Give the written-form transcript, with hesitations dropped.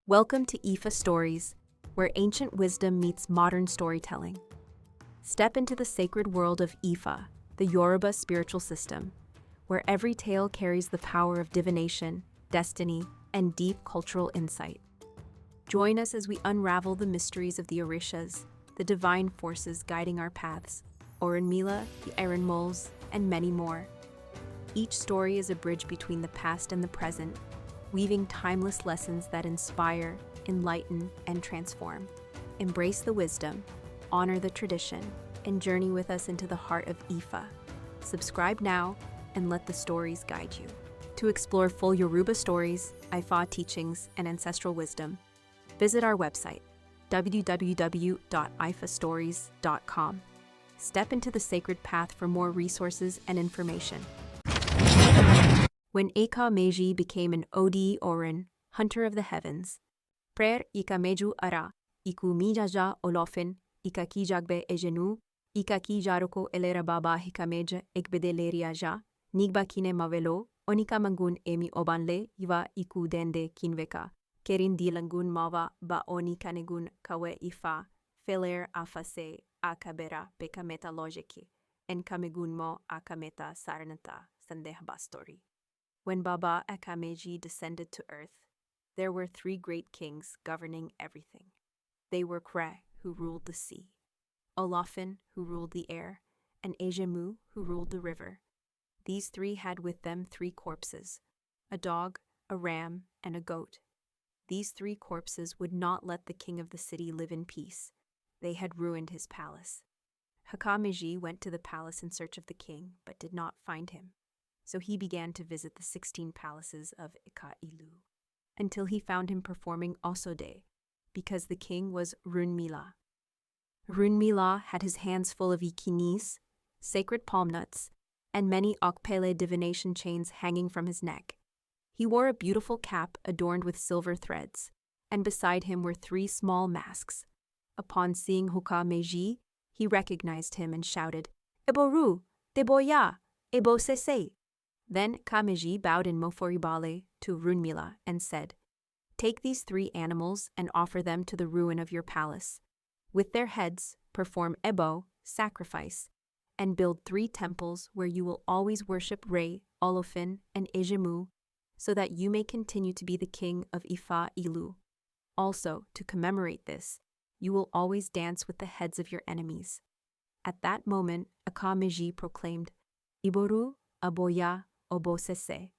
Welcome to IFAStories, where ancient wisdom meets modern storytelling. Step into the sacred world of Ifa, the Yoruba spiritual system, where every tale carries the power of divination, destiny, and deep cultural insight. Join us as we unravel the mysteries of the Orishas, the divine forces guiding our paths, Òrúnmìlà, the Iron Moles, and many more. Each story is a bridge between the past and the present, weaving timeless lessons that inspire, enlighten, and transform. Embrace the wisdom, honor the tradition, and journey with us into the heart of Ifa. Subscribe now and let the stories guide you. To explore full Yoruba stories, Ifa teachings, and ancestral wisdom, visit our website, www.ifastories.com. Step into the sacred path for more resources and information. When Ìkà Méjì became an Odù Ifá, hunter of the heavens, Bàbá Ìkà Méjì ara, iku mijaja Olófin, Ìkà ki jagbe Èjému, Ìkà ki jaroko elera Bàbá Ìkà Méjì ekbede leriaja, nigba kine mavelo, onika mangun emi obanle, iva iku dende kinveka, kerin dilangun mava ba onika negun kawe Ifa, feler afase akabera bekameta logiki, en kamegun mo akameta sarnata sandehbastori. When Bàbá Ìkà Méjì descended to earth, there were three great kings governing everything. They were Kre, who ruled the sea, Olófin, who ruled the air, and Èjému, who ruled the river. These three had with them three corpses, a dog, a ram, and a goat. These three corpses would not let the king of the city live in peace. They had ruined his palace. Ìkà Méjì went to the palace in search of the king, but did not find him. So he began to visit the 16 palaces of Ìkà Ìlú, until he found him performing òsòdè, because the king was Òrúnmìlà. Òrúnmìlà had his hands full of ikinis, sacred palm nuts, and many okpele divination chains hanging from his neck. He wore a beautiful cap adorned with silver threads, and beside him were three small masks. Upon seeing Ìkà Méjì, he recognized him and shouted, "Ìború, Ìboyà, ṣèṣè." Then Ìkà Méjì bowed in moforibale to Òrúnmìlà and said, "Take these three animals and offer them to the ruin of your palace. With their heads, perform ebo, sacrifice, and build 3 temples where you will always worship Rite, Olófin, and Èjému, so that you may continue to be the king of Ìfà Ìlú. Also, to commemorate this, you will always dance with the heads of your enemies." At that moment, Ìkà Méjì proclaimed, "Ìború, Ìboyà, ṣèṣè."